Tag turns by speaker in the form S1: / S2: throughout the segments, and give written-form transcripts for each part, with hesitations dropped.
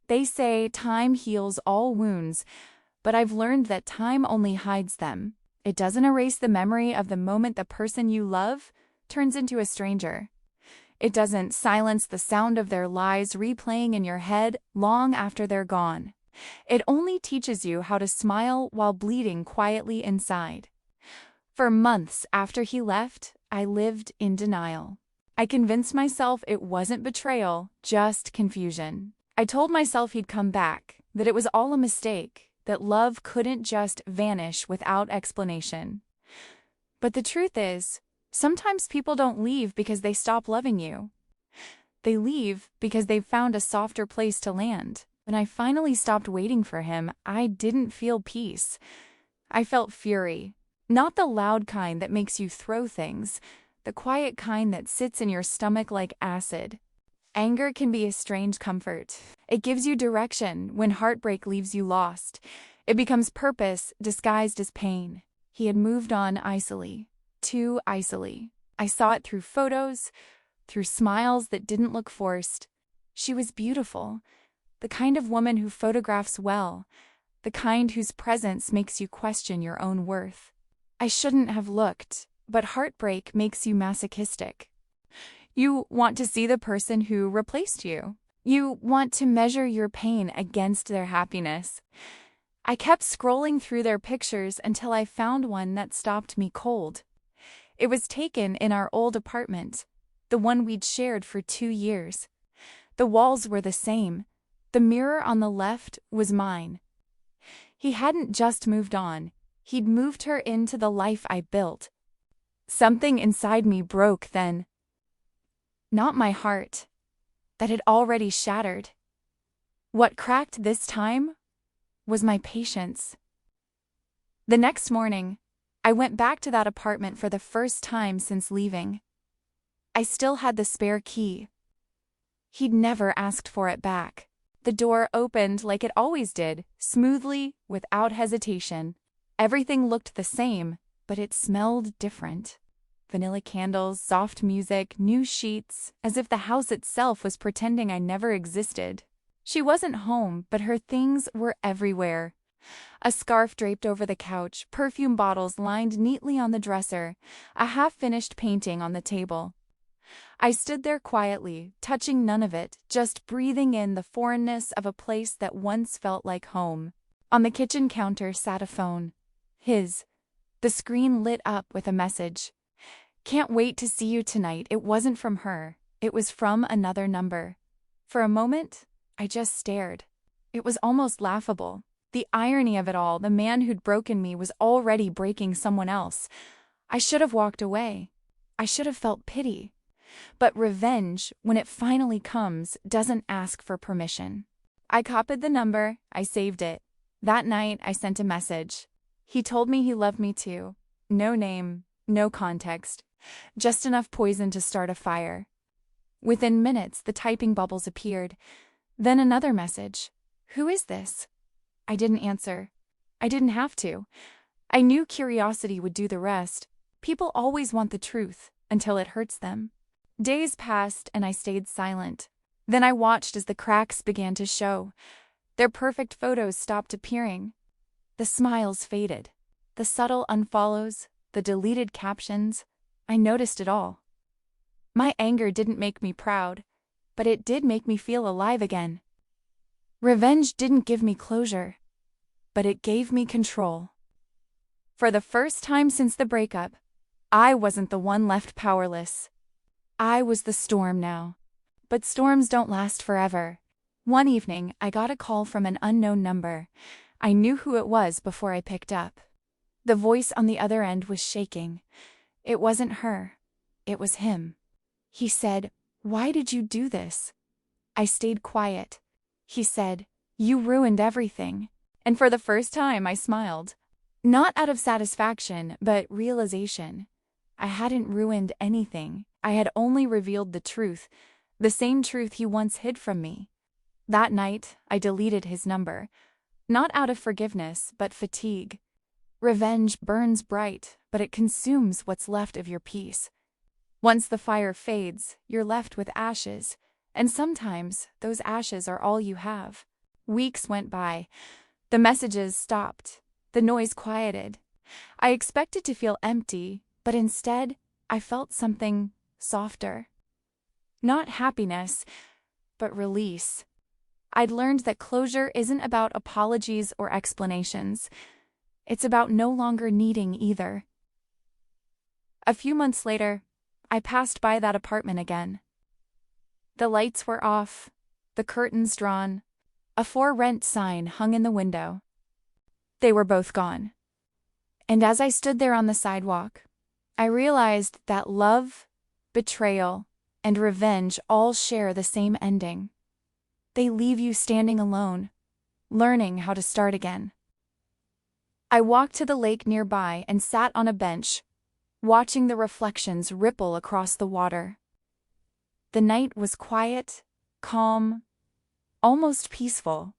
S1: They say time heals all wounds, but I've learned that time only hides them. It doesn't erase the memory of the moment the person you love turns into a stranger. It doesn't silence the sound of their lies replaying in your head long after they're gone. It only teaches you how to smile while bleeding quietly inside. For months after he left, I lived in denial. I convinced myself it wasn't betrayal, just confusion. I told myself he'd come back, that it was all a mistake, that love couldn't just vanish without explanation. But the truth is, sometimes people don't leave because they stop loving you. They leave because they've found a softer place to land. When I finally stopped waiting for him, I didn't feel peace. I felt fury. Not the loud kind that makes you throw things, the quiet kind that sits in your stomach like acid. Anger can be a strange comfort. It gives you direction when heartbreak leaves you lost. It becomes purpose disguised as pain. He had moved on icily, too icily. I saw it through photos, through smiles that didn't look forced. She was beautiful, the kind of woman who photographs well, the kind whose presence makes you question your own worth. I shouldn't have looked, but heartbreak makes you masochistic. You want to see the person who replaced you. You want to measure your pain against their happiness. I kept scrolling through their pictures until I found one that stopped me cold. It was taken in our old apartment, the one we'd shared for 2 years. The walls were the same. The mirror on the left was mine. He hadn't just moved on. He'd moved her into the life I built. Something inside me broke then. Not my heart. That had already shattered. What cracked this time was my patience. The next morning, I went back to that apartment for the first time since leaving. I still had the spare key. He'd never asked for it back. The door opened like it always did, smoothly, without hesitation. Everything looked the same, but it smelled different. Vanilla candles, soft music, new sheets, as if the house itself was pretending I never existed. She wasn't home, but her things were everywhere. A scarf draped over the couch, perfume bottles lined neatly on the dresser, a half-finished painting on the table. I stood there quietly, touching none of it, just breathing in the foreignness of a place that once felt like home. On the kitchen counter sat a phone. His. The screen lit up with a message. "Can't wait to see you tonight." It wasn't from her. It was from another number. For a moment, I just stared. It was almost laughable. The irony of it all, the man who'd broken me was already breaking someone else. I should have walked away. I should have felt pity. But revenge, when it finally comes, doesn't ask for permission. I copied the number, I saved it. That night, I sent a message. He told me he loved me too. No name, no context. Just enough poison to start a fire. Within minutes, the typing bubbles appeared. Then another message. "Who is this?" I didn't answer. I didn't have to. I knew curiosity would do the rest. People always want the truth, until it hurts them. Days passed and I stayed silent. Then I watched as the cracks began to show. Their perfect photos stopped appearing. The smiles faded. The subtle unfollows, the deleted captions. I noticed it all. My anger didn't make me proud, but it did make me feel alive again. Revenge didn't give me closure, but it gave me control. For the first time since the breakup, I wasn't the one left powerless. I was the storm now. But storms don't last forever. One evening, I got a call from an unknown number. I knew who it was before I picked up. The voice on the other end was shaking. It wasn't her. It was him. He said, "Why did you do this?" I stayed quiet. He said, "You ruined everything." And for the first time, I smiled. Not out of satisfaction, but realization. I hadn't ruined anything. I had only revealed the truth, the same truth he once hid from me. That night, I deleted his number. Not out of forgiveness, but fatigue. Revenge burns bright, but it consumes what's left of your peace. Once the fire fades, you're left with ashes, and sometimes those ashes are all you have. Weeks went by. The messages stopped. The noise quieted. I expected to feel empty, but instead, I felt something softer. Not happiness, but release. I'd learned that closure isn't about apologies or explanations. It's about no longer needing either. A few months later, I passed by that apartment again. The lights were off, the curtains drawn, a for rent sign hung in the window. They were both gone. And as I stood there on the sidewalk, I realized that love, betrayal, and revenge all share the same ending. They leave you standing alone, learning how to start again. I walked to the lake nearby and sat on a bench, watching the reflections ripple across the water. The night was quiet, calm, almost peaceful.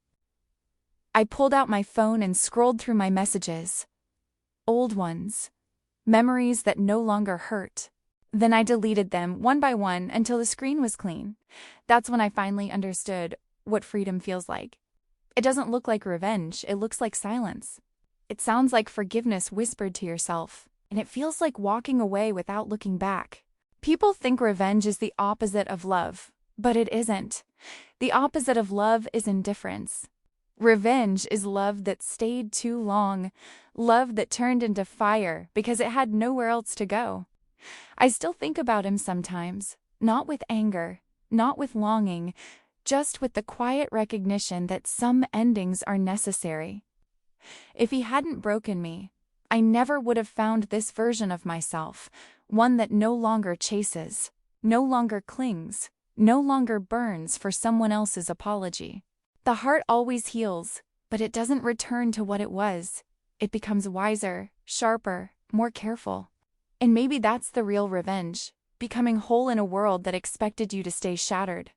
S1: I pulled out my phone and scrolled through my messages. Old ones, memories that no longer hurt. Then I deleted them one by one until the screen was clean. That's when I finally understood what freedom feels like. It doesn't look like revenge, it looks like silence. It sounds like forgiveness whispered to yourself, and it feels like walking away without looking back. People think revenge is the opposite of love, but it isn't. The opposite of love is indifference. Revenge is love that stayed too long, love that turned into fire because it had nowhere else to go. I still think about him sometimes, not with anger, not with longing, just with the quiet recognition that some endings are necessary. If he hadn't broken me, I never would have found this version of myself, one that no longer chases, no longer clings, no longer burns for someone else's apology. The heart always heals, but it doesn't return to what it was. It becomes wiser, sharper, more careful. And maybe that's the real revenge, becoming whole in a world that expected you to stay shattered.